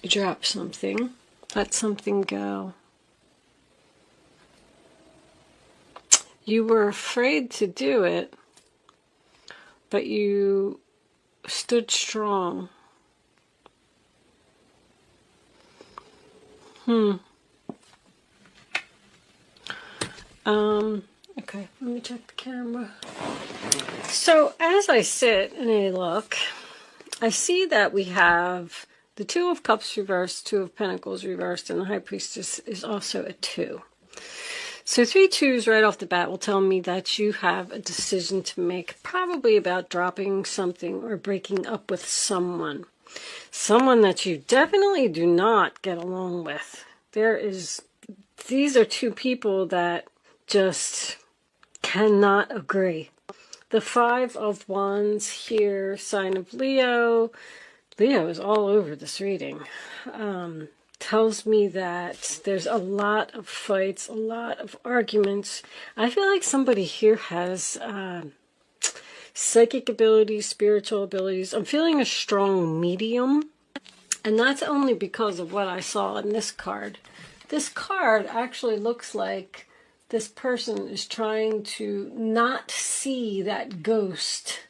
drop something. Let something go. You were afraid to do it, but you stood strong. Okay, let me check the camera. So as I sit and I look, I see that we have the Two of Cups reversed, Two of Pentacles reversed, and the High Priestess is also a 2. So 3 2s right off the bat will tell me that you have a decision to make, probably about dropping something or breaking up with someone. Someone that you definitely do not get along with. These are two people that just cannot agree. The 5 of Wands here, sign of Leo. Leo is all over this reading. Tells me that there's a lot of fights, a lot of arguments. I feel like somebody here has psychic abilities, spiritual abilities. I'm feeling a strong medium, and that's only because of what I saw in this card. This card actually looks like this person is trying to not see that ghost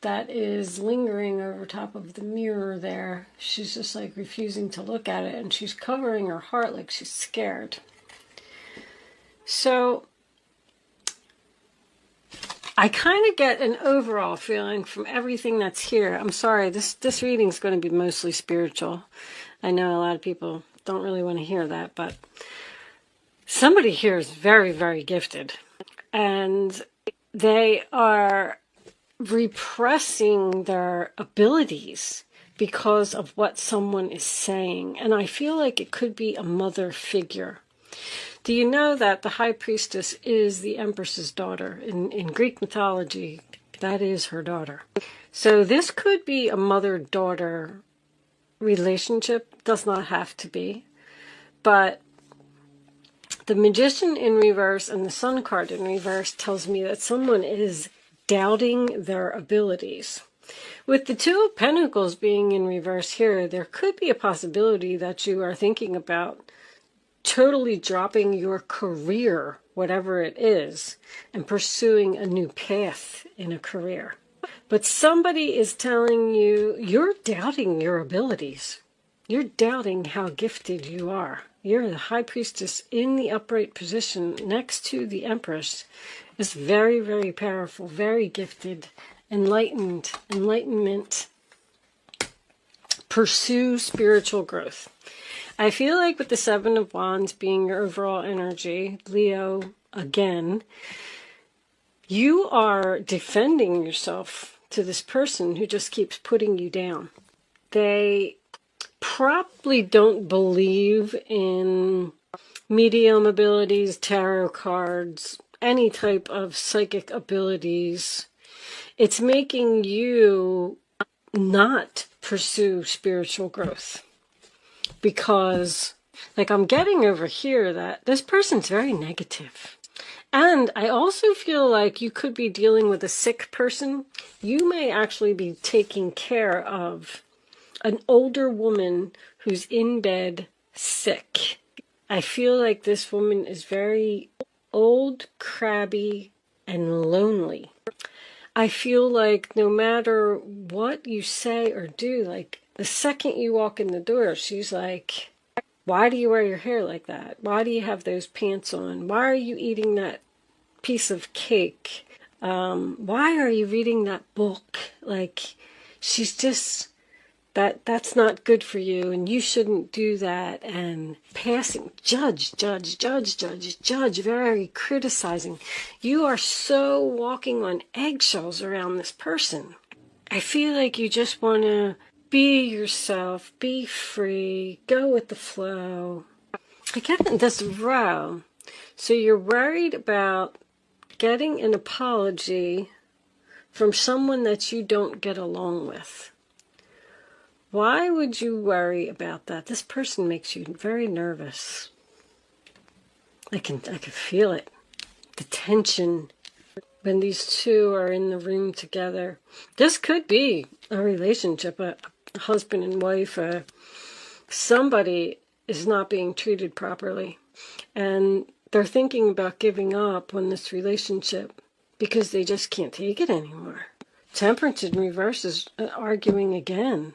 that is lingering over top of the mirror there. She's just like refusing to look at it, and she's covering her heart like she's scared. So I kind of get an overall feeling from everything that's here. I'm sorry, this reading is going to be mostly spiritual. I know a lot of people don't really want to hear that, but somebody here is very, very gifted, and they are repressing their abilities because of what someone is saying. And I feel like it could be a mother figure. Do you know that the High Priestess is the Empress's daughter? In Greek mythology, that is her daughter. So this could be a mother-daughter relationship. Does not have to be. But the Magician in reverse and the Sun card in reverse tells me that someone is doubting their abilities. With the Two of Pentacles being in reverse here, there could be a possibility that you are thinking about totally dropping your career, whatever it is, and pursuing a new path in a career. But somebody is telling you, you're doubting your abilities. You're doubting how gifted you are. You're the High Priestess in the upright position next to the Empress. Is very, very powerful, very gifted, enlightenment. Pursue spiritual growth. I feel like with the 7 of Wands being your overall energy, Leo, again, you are defending yourself to this person who just keeps putting you down. They probably don't believe in medium abilities, tarot cards, any type of psychic abilities. It's making you not pursue spiritual growth. Because, like, I'm getting over here that this person's very negative. And I also feel like you could be dealing with a sick person. You may actually be taking care of an older woman who's in bed sick. I feel like this woman is very old, crabby, and lonely. I feel like no matter what you say or do, like the second you walk in the door, she's like, why do you wear your hair like that? Why do you have those pants on? Why are you eating that piece of cake? Why are you reading that book? Like, she's just, that's not good for you, and you shouldn't do that. And passing, judge, very criticizing. You are so walking on eggshells around this person. I feel like you just want to be yourself, be free, go with the flow. I get in this row. So you're worried about getting an apology from someone that you don't get along with. Why would you worry about that? This person makes you very nervous. I can feel it. The tension when these two are in the room together. This could be a relationship, a husband and wife, Somebody is not being treated properly, and they're thinking about giving up on this relationship because they just can't take it anymore. Temperance in reverse is arguing again,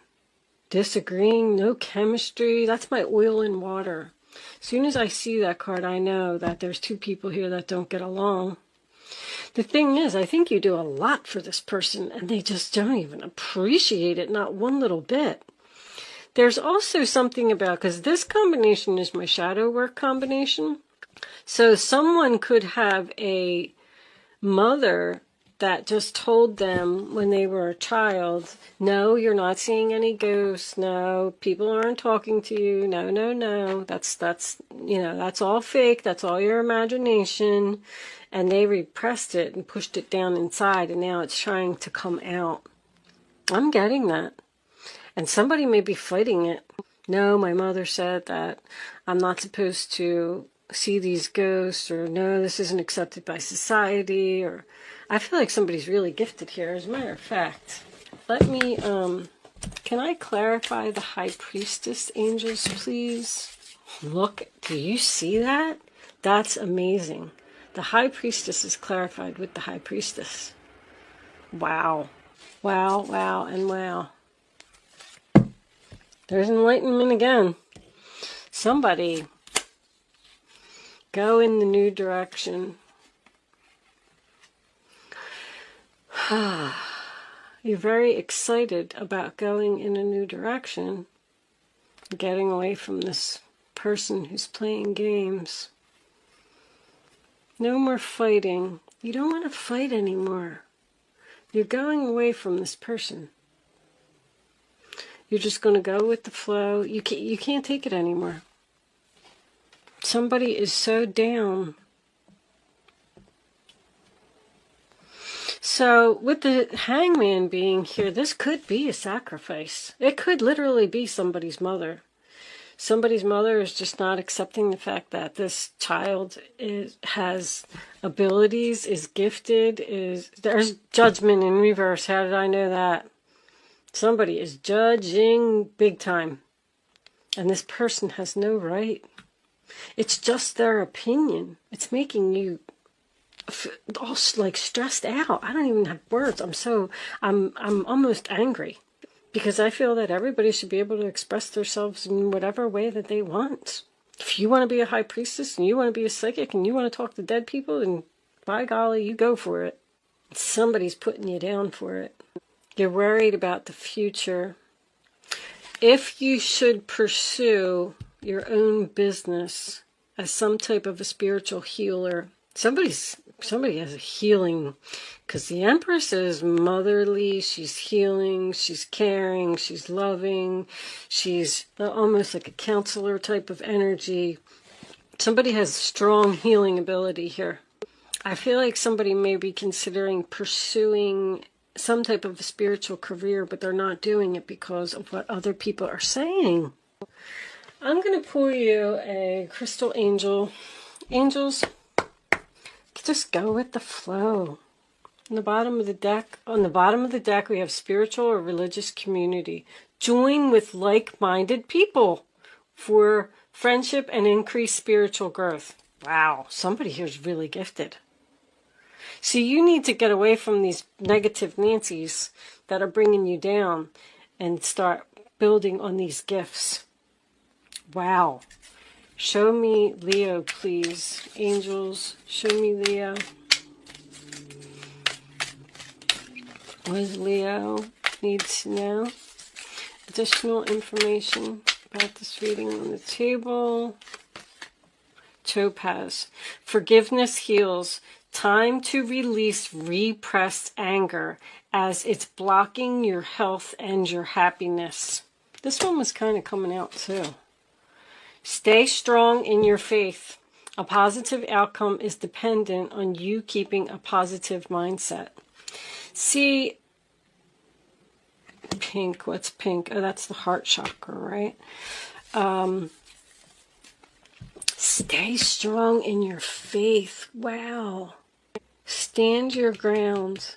disagreeing, no chemistry. That's my oil and water. As soon as I see that card, I know that there's two people here that don't get along. The thing is, I think you do a lot for this person, and they just don't even appreciate it, not one little bit. There's also something about, because this combination is my shadow work combination, so someone could have a mother that just told them when they were a child, no, you're not seeing any ghosts, no, people aren't talking to you, no, no, no, that's all fake, that's all your imagination, and they repressed it and pushed it down inside, and now it's trying to come out. I'm getting that. And somebody may be fighting it. No, my mother said that I'm not supposed to see these ghosts, or no, this isn't accepted by society, or I feel like somebody's really gifted here. As a matter of fact, let me, can I clarify the High Priestess angels, please? Look, do you see that? That's amazing. The High Priestess is clarified with the High Priestess. Wow. Wow, wow, and wow. There's enlightenment again. Somebody go in the new direction. You're very excited about going in a new direction, getting away from this person who's playing games. No more fighting. You don't want to fight anymore. You're going away from this person. You're just going to go with the flow. You can't take it anymore. Somebody is so down. So with the hangman being here, this could be a sacrifice. It could literally be somebody's mother. Somebody's mother is just not accepting the fact that this child has abilities, is gifted, there's judgment in reverse. How did I know that? Somebody is judging big time. And this person has no right. It's just their opinion. It's making you all like stressed out. I don't even have words. I'm almost angry. Because I feel that everybody should be able to express themselves in whatever way that they want. If you want to be a high priestess and you want to be a psychic and you want to talk to dead people, then by golly, you go for it. Somebody's putting you down for it. You're worried about the future. If you should pursue your own business as some type of a spiritual healer, somebody has a healing, because the Empress is motherly, she's healing, she's caring, she's loving, she's almost like a counselor type of energy. Somebody has strong healing ability here. I feel like somebody may be considering pursuing some type of a spiritual career, but they're not doing it because of what other people are saying. I'm going to pull you a crystal angel. Angels, just go with the flow. On the bottom of the deck, we have spiritual or religious community. Join with like-minded people for friendship and increased spiritual growth. Wow, somebody here is really gifted. See, you need to get away from these negative Nancys that are bringing you down and start building on these gifts. Wow. Show me Leo, please. Angels, show me Leo. What does Leo need to know? Additional information about this reading on the table. Topaz. Forgiveness heals. Time to release repressed anger as it's blocking your health and your happiness. This one was kind of coming out too. Stay strong in your faith. A positive outcome is dependent on you keeping a positive mindset. See, pink, what's pink? Oh, that's the heart chakra, right? Stay strong in your faith. Wow. Stand your ground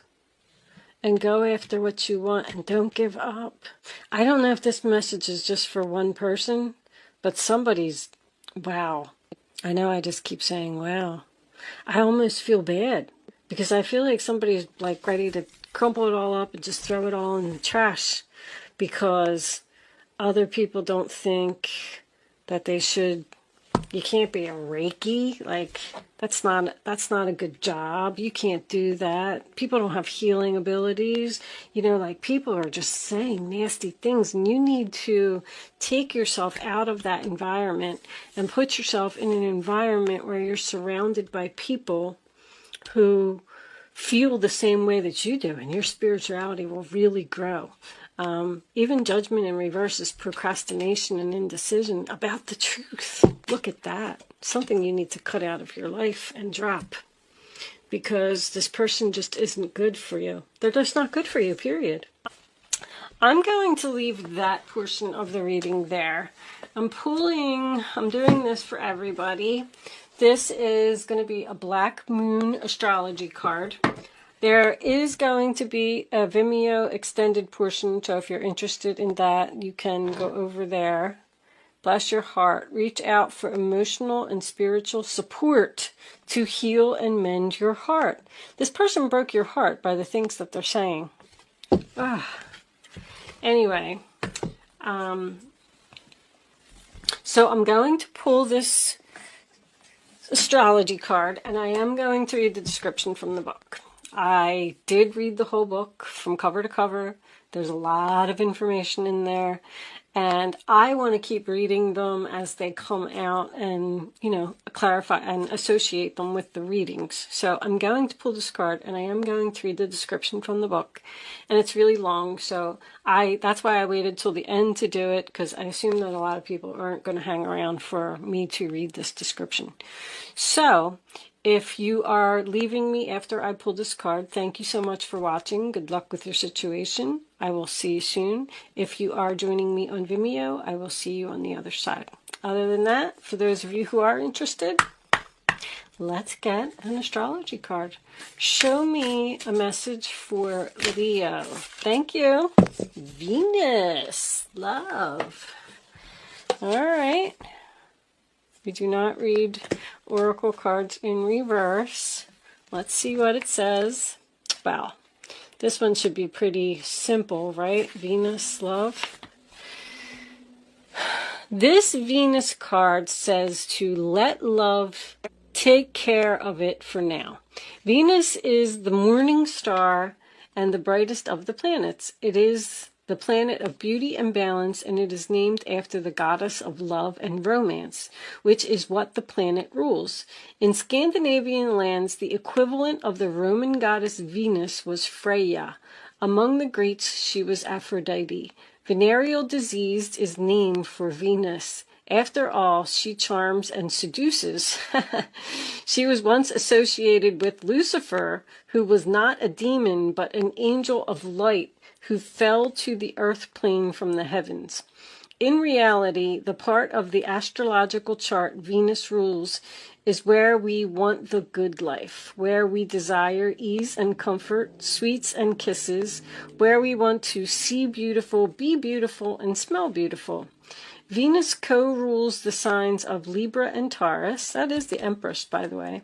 and go after what you want and don't give up. I don't know if this message is just for one person, but somebody's, wow. I know I just keep saying, wow. I almost feel bad because I feel like somebody's like ready to crumple it all up and just throw it all in the trash because other people don't think that they should. You can't be a Reiki. Like, that's not a good job. You can't do that. People don't have healing abilities. You know, like, people are just saying nasty things, and you need to take yourself out of that environment and put yourself in an environment where you're surrounded by people who feel the same way that you do, and your spirituality will really grow. Even judgment in reverse is procrastination and indecision about the truth. Look at that. Something you need to cut out of your life and drop. Because this person just isn't good for you. They're just not good for you, period. I'm going to leave that portion of the reading there. I'm doing this for everybody. This is going to be a Black Moon astrology card. There is going to be a Vimeo extended portion, so if you're interested in that, you can go over there. Bless your heart. Reach out for emotional and spiritual support to heal and mend your heart. This person broke your heart by the things that they're saying. Anyway, so I'm going to pull this astrology card, and I am going to read the description from the book. I did read the whole book from cover to cover. There's a lot of information in there, and I want to keep reading them as they come out and, you know, clarify and associate them with the readings. So I'm going to pull this card, and I am going to read the description from the book, and it's really long, so that's why I waited till the end to do it, because I assume that a lot of people aren't going to hang around for me to read this description. So if you are leaving me after I pull this card, thank you so much for watching. Good luck with your situation. I will see you soon. If you are joining me on Vimeo, I will see you on the other side. Other than that, for those of you who are interested, let's get an astrology card. Show me a message for Leo. Thank you. Venus. Love. All right. We do not read oracle cards in reverse. Let's see what it says. Wow. This one should be pretty simple, right? Venus, love. This Venus card says to let love take care of it for now. Venus is the morning star and the brightest of the planets. It is the planet of beauty and balance, and it is named after the goddess of love and romance, which is what the planet rules. In Scandinavian lands, the equivalent of the Roman goddess Venus was Freya. Among the Greeks, she was Aphrodite. Venereal disease is named for Venus. After all, she charms and seduces. She was once associated with Lucifer, who was not a demon but an angel of light, who fell to the earth plane from the heavens. In reality, the part of the astrological chart Venus rules is where we want the good life, where we desire ease and comfort, sweets and kisses, where we want to see beautiful, be beautiful, and smell beautiful. Venus co-rules the signs of Libra and Taurus. That is the Empress, by the way.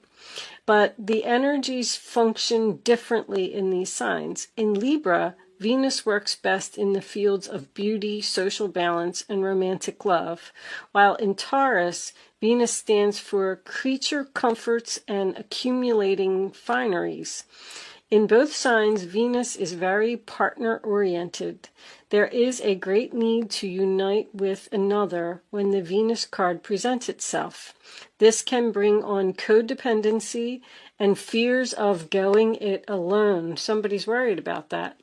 But the energies function differently in these signs. In Libra, Venus works best in the fields of beauty, social balance, and romantic love, while in Taurus, Venus stands for creature comforts and accumulating fineries. In both signs, Venus is very partner-oriented. There is a great need to unite with another when the Venus card presents itself. This can bring on codependency and fears of going it alone. Somebody's worried about that.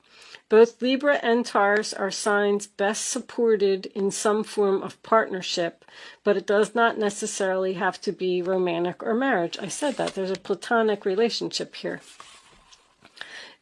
Both Libra and Taurus are signs best supported in some form of partnership, but it does not necessarily have to be romantic or marriage. I said that. There's a platonic relationship here.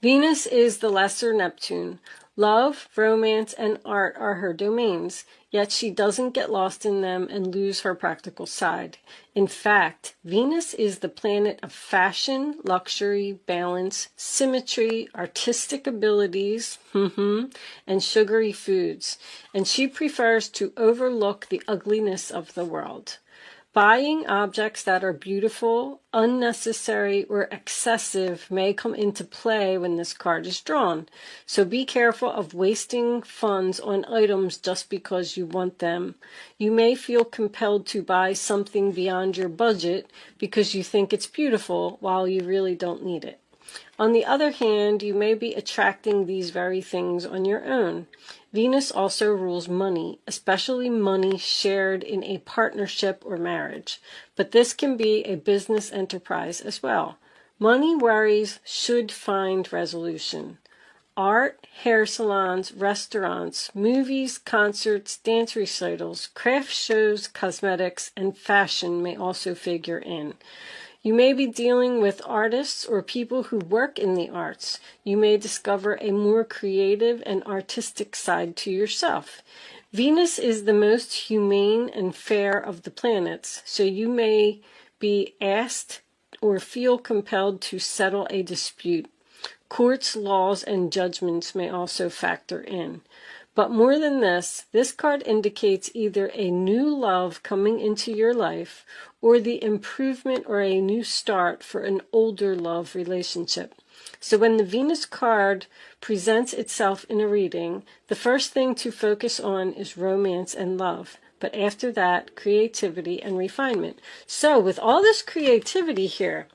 Venus is the lesser Neptune. Love, romance, and art are her domains, yet she doesn't get lost in them and lose her practical side. In fact, Venus is the planet of fashion, luxury, balance, symmetry, artistic abilities, and sugary foods, and she prefers to overlook the ugliness of the world. Buying objects that are beautiful, unnecessary, or excessive may come into play when this card is drawn. So be careful of wasting funds on items just because you want them. You may feel compelled to buy something beyond your budget because you think it's beautiful while you really don't need it. On the other hand, you may be attracting these very things on your own. Venus also rules money, especially money shared in a partnership or marriage, but this can be a business enterprise as well. Money worries should find resolution. Art, hair salons, restaurants, movies, concerts, dance recitals, craft shows, cosmetics, and fashion may also figure in. You may be dealing with artists or people who work in the arts. You may discover a more creative and artistic side to yourself. Venus is the most humane and fair of the planets, so you may be asked or feel compelled to settle a dispute. Courts, laws, and judgments may also factor in. But more than this card indicates either a new love coming into your life or the improvement or a new start for an older love relationship. So when the Venus card presents itself in a reading, the first thing to focus on is romance and love. But after that, creativity and refinement. So with all this creativity here,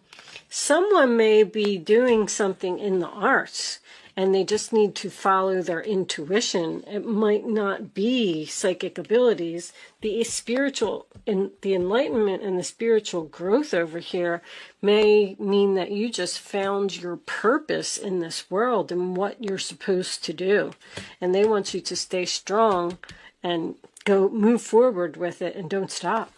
someone may be doing something in the arts and they just need to follow their intuition. It might not be psychic abilities. The spiritual, and the enlightenment and the spiritual growth over here may mean that you just found your purpose in this world and what you're supposed to do. And they want you to stay strong and move forward with it and don't stop.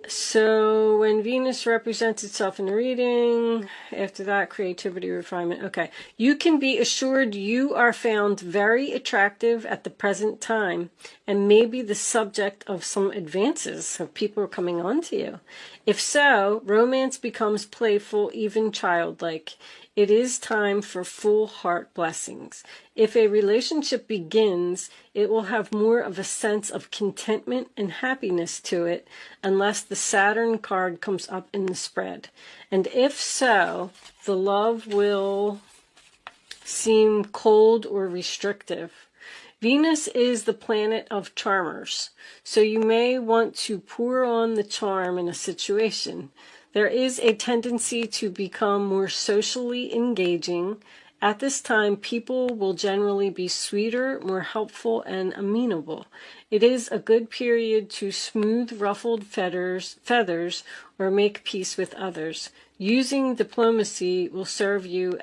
So when Venus represents itself in the reading, after that, creativity, refinement. Okay. You can be assured you are found very attractive at the present time and maybe the subject of some advances. So people are coming on to you. If so, romance becomes playful, even childlike. It is time for full heart blessings. If a relationship begins, it will have more of a sense of contentment and happiness to it, unless the Saturn card comes up in the spread. And if so, the love will seem cold or restrictive. Venus is the planet of charmers, so you may want to pour on the charm in a situation. There is a tendency to become more socially engaging. At this time, people will generally be sweeter, more helpful, and amenable. It is a good period to smooth ruffled feathers or make peace with others. Using diplomacy will serve you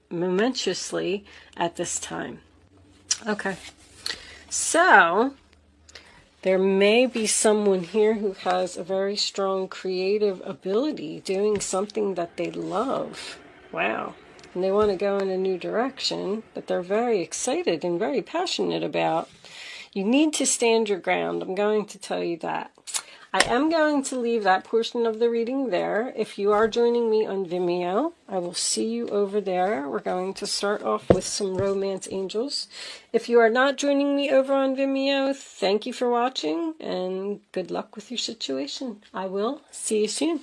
momentously at this time. Okay, so there may be someone here who has a very strong creative ability doing something that they love. Wow. And they want to go in a new direction that they're very excited and very passionate about. You need to stand your ground. I'm going to tell you that. I am going to leave that portion of the reading there. If you are joining me on Vimeo, I will see you over there. We're going to start off with some romance angels. If you are not joining me over on Vimeo, thank you for watching and good luck with your situation. I will see you soon.